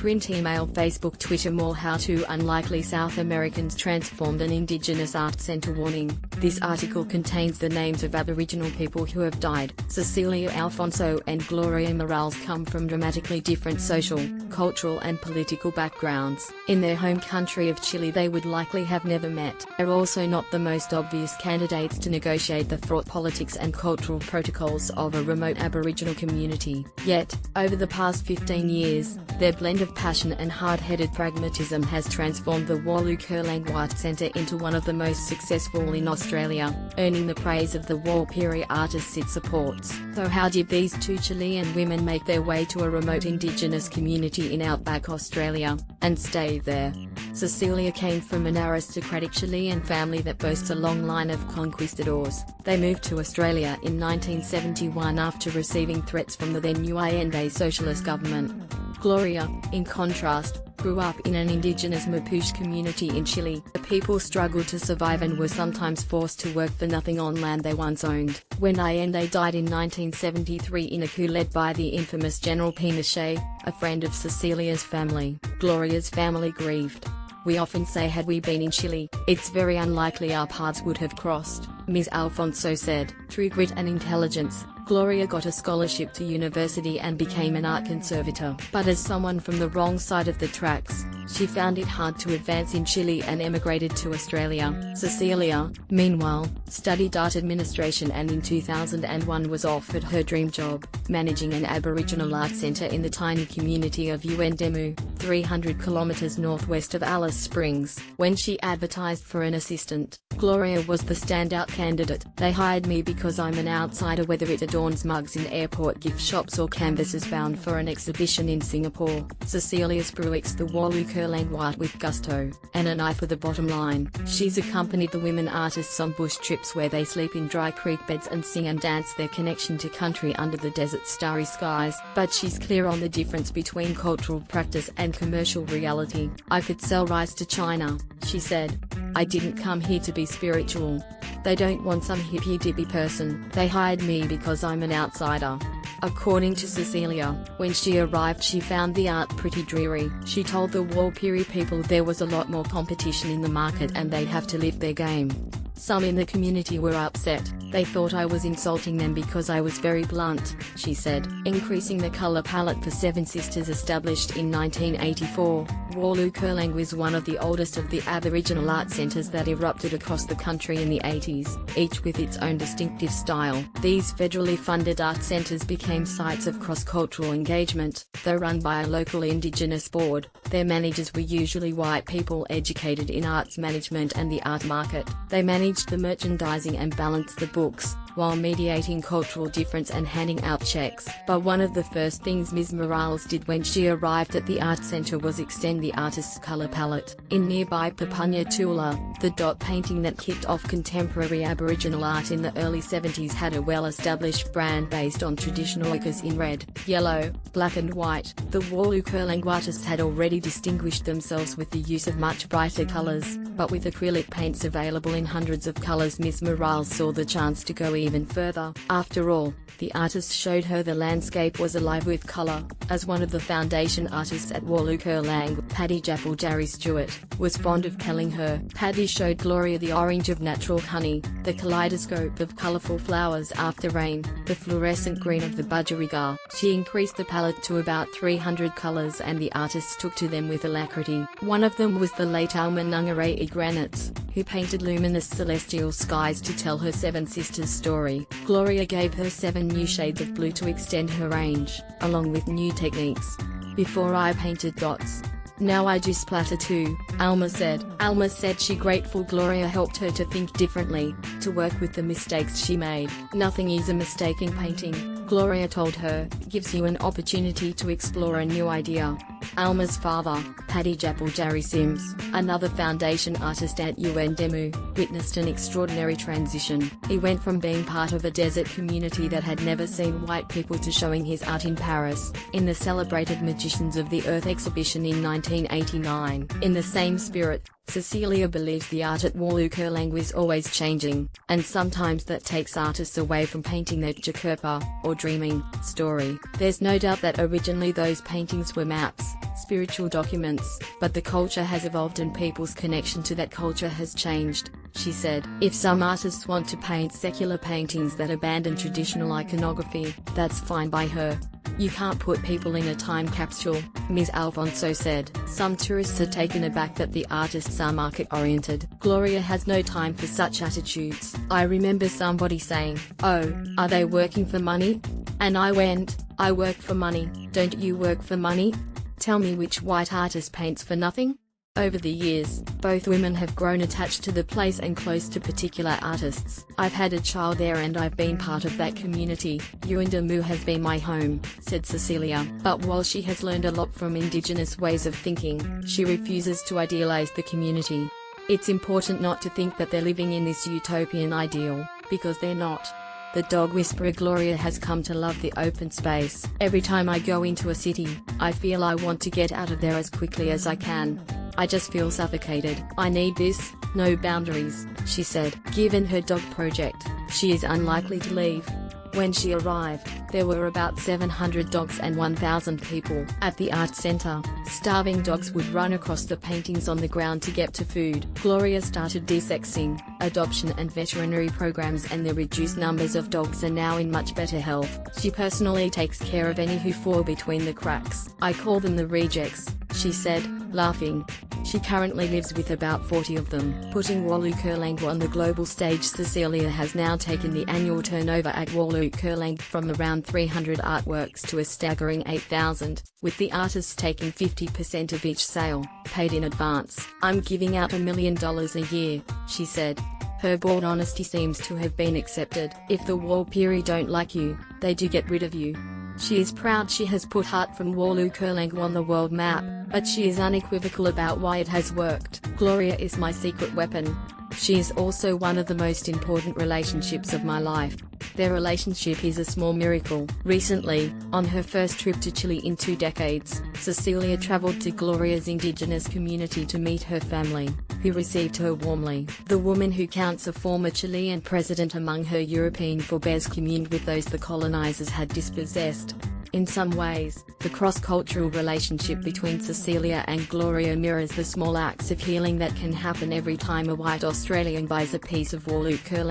print, email, Facebook, Twitter, more. How to unlikely South Americans transformed an indigenous art center. Warning: this article contains the names of Aboriginal people who have died. Cecilia Alfonso and Gloria Morales come from dramatically different social, cultural and political backgrounds. In their home country of Chile they would likely have never met. They're also not the most obvious candidates to negotiate the fraught politics and cultural protocols of a remote Aboriginal community. Yet, over the past 15 years, their blend of passion and hard-headed pragmatism has transformed the Walukerlang Art Centre into one of the most successful in Australia, earning the praise of the Warlpiri artists it supports. So how did these two Chilean women make their way to a remote Indigenous community in outback Australia, and stay there? Cecilia came from an aristocratic Chilean family that boasts a long line of conquistadors. They moved to Australia in 1971 after receiving threats from the then new Allende socialist government. Gloria, in contrast, grew up in an indigenous Mapuche community in Chile. The people struggled to survive and were sometimes forced to work for nothing on land they once owned. When Allende died in 1973 in a coup led by the infamous General Pinochet, a friend of Cecilia's family, Gloria's family grieved. "We often say, had we been in Chile, it's very unlikely our paths would have crossed," Ms. Alfonso said. Through grit and intelligence, Gloria got a scholarship to university and became an art conservator. But as someone from the wrong side of the tracks, she found it hard to advance in Chile and emigrated to Australia. Cecilia, meanwhile, studied art administration and in 2001 was offered her dream job, managing an Aboriginal art centre in the tiny community of Uendemu, 300 kilometres northwest of Alice Springs. When she advertised for an assistant, Gloria was the standout candidate. "They hired me because I'm an outsider, whether it adorns mugs in airport gift shops or canvases bound for an exhibition in Singapore." Cecilia speaks the Walukerlang art with gusto, and an eye for the bottom line. She's accompanied the women artists on bush trips where they sleep in dry creek beds and sing and dance their connection to country under the desert's starry skies. But she's clear on the difference between cultural practice and commercial reality. "I could sell rice to China," she said. "I didn't come here to be spiritual. They don't want some hippy-dippy person. They hired me because I'm an outsider." According to Cecilia, when she arrived she found the art pretty dreary. She told the Warlpiri people there was a lot more competition in the market and they'd have to lift their game. "Some in the community were upset. They thought I was insulting them because I was very blunt," she said. Increasing the color palette for Seven Sisters established in 1984, Walukerlang was one of the oldest of the Aboriginal art centers that erupted across the country in the 80s, each with its own distinctive style. These federally funded art centers became sites of cross-cultural engagement. Though run by a local Indigenous board, their managers were usually white people educated in arts management and the art market. They managed the merchandising and balanced the books, while mediating cultural difference and handing out checks. But one of the first things Ms. Morales did when she arrived at the art center was extend the artist's color palette. In nearby Papunya Tula, the dot painting that kicked off contemporary Aboriginal art in the early 70s had a well-established brand based on traditional ochres in red, yellow, black and white. The Walukerlang artists had already distinguished themselves with the use of much brighter colors, but with acrylic paints available in hundreds of colors, Ms. Morales saw the chance to go even further. After all, the artist showed her the landscape was alive with color. As one of the foundation artists at Walukerlang, Paddy Japaljarri Stewart, was fond of telling her, Paddy showed Gloria the orange of natural honey, the kaleidoscope of colorful flowers after rain, the fluorescent green of the budgerigar. She increased the palette to about 300 colors and the artists took to them with alacrity. One of them was the late Alma Nungarei Granites, who painted luminous celestial skies to tell her Seven Sisters story. Gloria gave her 7 new shades of blue to extend her range, along with new techniques. "Before I painted dots. Now I do splatter too," Alma said. Alma said she grateful Gloria helped her to think differently, to work with the mistakes she made. "Nothing is a mistake in painting," Gloria told her, "gives you an opportunity to explore a new idea." Alma's father, Paddy Japaljarri Sims, another foundation artist at Uendemu, witnessed an extraordinary transition. He went from being part of a desert community that had never seen white people to showing his art in Paris, in the celebrated Magicians of the Earth exhibition in 1989. In the same spirit, Cecilia believes the art at Walukerlang is always changing, and sometimes that takes artists away from painting their Jakerpa, or dreaming, story. There's no doubt that originally those paintings were maps, spiritual documents, but the culture has evolved and people's connection to that culture has changed, she said. If some artists want to paint secular paintings that abandon traditional iconography, that's fine by her. You can't put people in a time capsule, Ms. Alfonso said. Some tourists are taken aback that the artists are market-oriented. Gloria has no time for such attitudes. I remember somebody saying, "Oh, are they working for money?" And I went, "I work for money, don't you work for money? Tell me which white artist paints for nothing?" Over the years, both women have grown attached to the place and close to particular artists. I've had a child there and I've been part of that community. Yuendamu has been my home, said Cecilia. But while she has learned a lot from indigenous ways of thinking, she refuses to idealize the community. It's important not to think that they're living in this utopian ideal, because they're not. The dog whisperer Gloria has come to love the open space. Every time I go into a city, I feel I want to get out of there as quickly as I can. I just feel suffocated. I need this, no boundaries, she said. Given her dog project, she is unlikely to leave. When she arrived, there were about 700 dogs and 1,000 people at the art center. Starving dogs would run across the paintings on the ground to get to food. Gloria started desexing, adoption and veterinary programs, and the reduced numbers of dogs are now in much better health. She personally takes care of any who fall between the cracks. I call them the rejects, she said, laughing. She currently lives with about 40 of them. Putting Walu Kurlang on the global stage, Cecilia has now taken the annual turnover at Walu Kurlang from around 300 artworks to a staggering 8,000, with the artists taking 50% of each sale, paid in advance. "I'm giving out $1 million a year," she said. Her bold honesty seems to have been accepted. If the Warlpiri don't like you, they do get rid of you. She is proud she has put art from Walu Kurlang on the world map, but she is unequivocal about why it has worked. "Gloria is my secret weapon. She is also one of the most important relationships of my life. Their relationship is a small miracle." Recently, on her first trip to Chile in 2 decades, Cecilia traveled to Gloria's indigenous community to meet her family, who received her warmly. The woman, who counts a former Chilean president among her European forebears, communed with those the colonizers had dispossessed. In some ways, the cross-cultural relationship between Cecilia and Gloria mirrors the small acts of healing that can happen every time a white Australian buys a piece of Walu Kurlang.